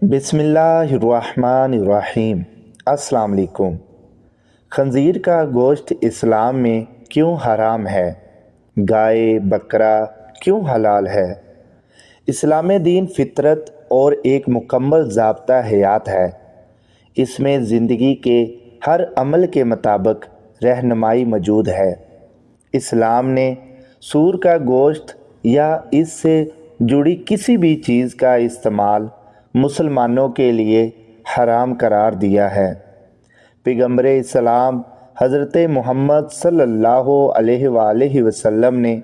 बिस्मिल्लाहिर्रहमानिर्रहीम। अस्सलाम वालेकुम। खंजीर का गोश्त इस्लाम में क्यों हराम है? गाय बकरा क्यों हलाल है? इस्लाम दीन फितरत और एक मुकम्मल ज़ाब्ता हयात है। इसमें ज़िंदगी के हर अमल के मुताबिक रहनुमाई मौजूद है। इस्लाम ने सूर का गोश्त या इससे जुड़ी किसी भी चीज़ का इस्तेमाल मुसलमानों के लिए हराम करार दिया है। पैगंबर इस्लाम हज़रत मोहम्मद सल्लल्लाहु अलैहि वसल्लम ने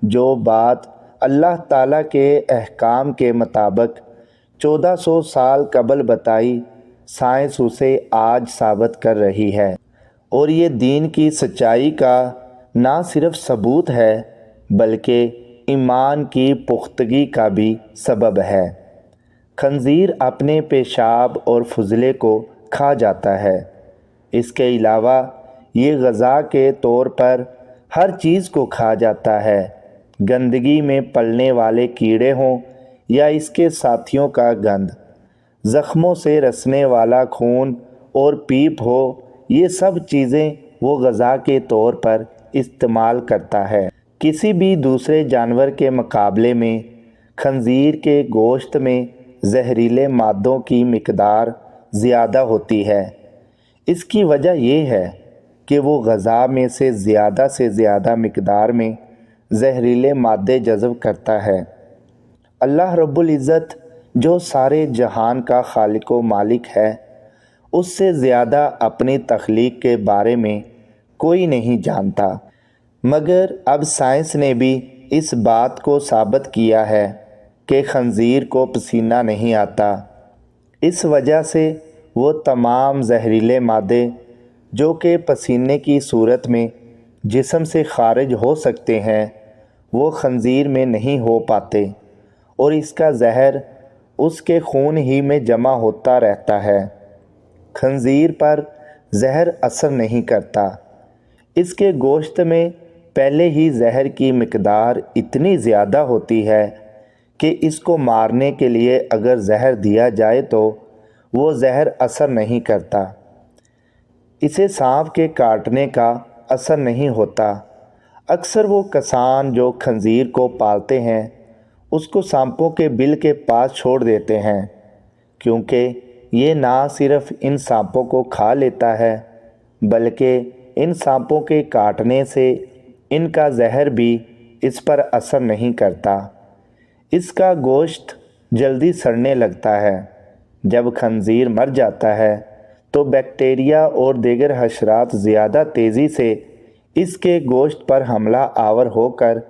जो बात अल्लाह ताला के अहकाम के मुताबिक 1400 साल कबल बताई, साइंस उसे आज साबित कर रही है। और ये दीन की सच्चाई का ना सिर्फ सबूत है बल्कि ईमान की पुख्तगी का भी सबब है। खंजीर अपने पेशाब और फुजले को खा जाता है। इसके अलावा ये ग़ज़ा के तौर पर हर चीज़ को खा जाता है। गंदगी में पलने वाले कीड़े हों या इसके साथियों का गंद, ज़ख्मों से रसने वाला खून और पीप हो, ये सब चीज़ें वो ग़ज़ा के तौर पर इस्तेमाल करता है। किसी भी दूसरे जानवर के मुकाबले में खंजीर के गोश्त में जहरीले मादों की मिकदार ज़्यादा होती है। इसकी वजह यह है कि वो ग़ज़ा में से ज़्यादा मिकदार में जहरीले मादे जज़ब करता है। अल्लाह रब्बुल इज़्ज़त जो सारे जहान का खालिक व मालिक है, उससे ज़्यादा अपनी तख्लीक के बारे में कोई नहीं जानता। मगर अब साइंस ने भी इस बात को साबित किया है कि खंजीर को पसीना नहीं आता। इस वजह से वो तमाम जहरीले मादे जो कि पसीने की सूरत में जिस्म से खारिज हो सकते हैं, वो खंजीर में नहीं हो पाते और इसका जहर उसके खून ही में जमा होता रहता है। खंजीर पर जहर असर नहीं करता। इसके गोश्त में पहले ही जहर की मिकदार इतनी ज़्यादा होती है कि इसको मारने के लिए अगर जहर दिया जाए तो वो जहर असर नहीं करता। इसे सांप के काटने का असर नहीं होता। अक्सर वो किसान जो खंजीर को पालते हैं उसको सांपों के बिल के पास छोड़ देते हैं, क्योंकि ये ना सिर्फ इन सांपों को खा लेता है बल्कि इन सांपों के काटने से इनका जहर भी इस पर असर नहीं करता। इसका गोश्त जल्दी सड़ने लगता है। जब खंजीर मर जाता है तो बैक्टीरिया और दीगर हशरात ज़्यादा तेज़ी से इसके गोश्त पर हमला आवर होकर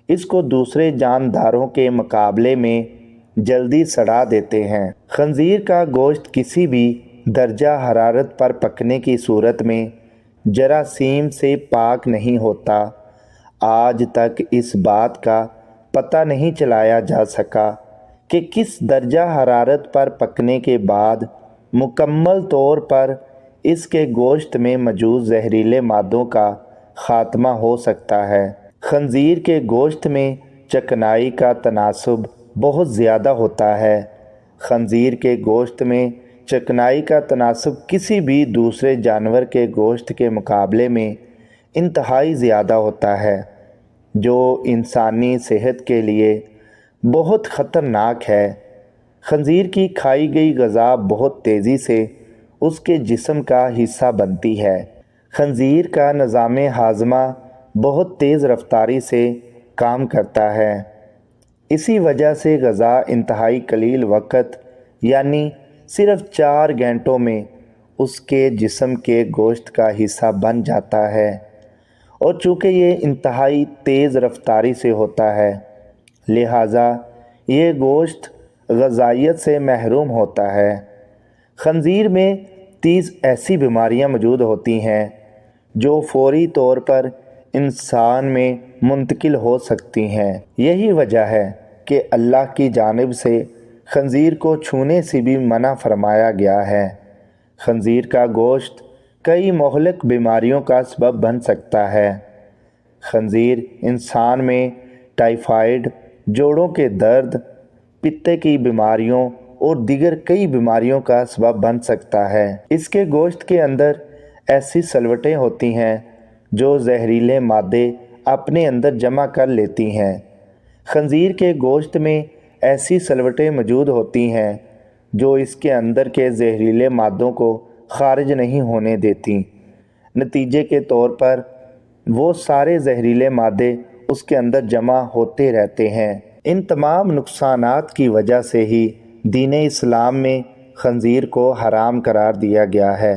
इसको दूसरे जानदारों के मुकाबले में जल्दी सड़ा देते हैं। खंजीर का गोश्त किसी भी दर्जा हरारत पर पकने की सूरत में जरासीम से पाक नहीं होता। आज तक इस बात का पता नहीं चलाया जा सका कि किस दर्जा हरारत पर पकने के बाद मुकम्मल तौर पर इसके गोश्त में मौजूद जहरीले मादों का ख़ात्मा हो सकता है। खंजीर के गोश्त में चिकनाई का तनासुब बहुत ज़्यादा होता है। खंजीर के गोश्त में चिकनाई का तनासुब किसी भी दूसरे जानवर के गोश्त के मुकाबले में इंतहाई ज़्यादा होता है, जो इंसानी सेहत के लिए बहुत ख़तरनाक है। खंजीर की खाई गई ग़ज़ा बहुत तेज़ी से उसके जिस्म का हिस्सा बनती है। खंजीर का निज़ाम हाज़मा बहुत तेज़ रफ्तारी से काम करता है। इसी वजह से ग़ज़ा इंतहाई कलील वक़्त यानी सिर्फ़ 4 घंटों में उसके जिस्म के गोश्त का हिस्सा बन जाता है। और चूँकि ये इंतहाई तेज़ रफ्तारी से होता है, लिहाजा ये गोश्त ग़ज़ाइयत से महरूम होता है। खंजीर में 30 ऐसी बीमारियां मौजूद होती हैं जो फ़ौरी तौर पर इंसान में मुंतकिल हो सकती हैं। यही वजह है कि अल्लाह की जानिब से खंजीर को छूने से भी मना फरमाया गया है। खंजीर का गोश्त कई मोहलिक बीमारियों का सबब बन सकता है। खंजीर इंसान में टाइफाइड, जोड़ों के दर्द, पित्ते की बीमारियों और दीगर कई बीमारियों का सबब बन सकता है। इसके गोश्त के अंदर ऐसी सलवटें होती हैं जो जहरीले मादे अपने अंदर जमा कर लेती हैं। खंजीर के गोश्त में ऐसी सलवटें मौजूद होती हैं जो इसके अंदर के जहरीले मादों को खारिज नहीं होने देती। नतीजे के तौर पर वो सारे जहरीले मादे उसके अंदर जमा होते रहते हैं। इन तमाम नुकसानात की वजह से ही दीन इस्लाम में खंजीर को हराम करार दिया गया है।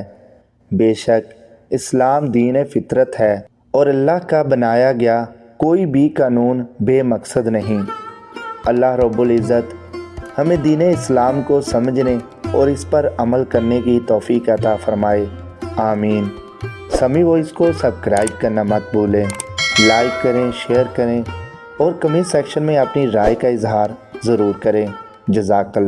बेशक इस्लाम दीन फितरत है और अल्लाह का बनाया गया कोई भी कानून बेमकसद नहीं। अल्लाह रब्बुल इज़्ज़त हमें दीन इस्लाम को समझने और इस पर अमल करने की तौफीक अता फरमाए। आमीन। समी वॉइस को सब्सक्राइब करना मत भूलें, लाइक करें, शेयर करें और कमेंट सेक्शन में अपनी राय का इजहार ज़रूर करें। जज़ाकल्लाह।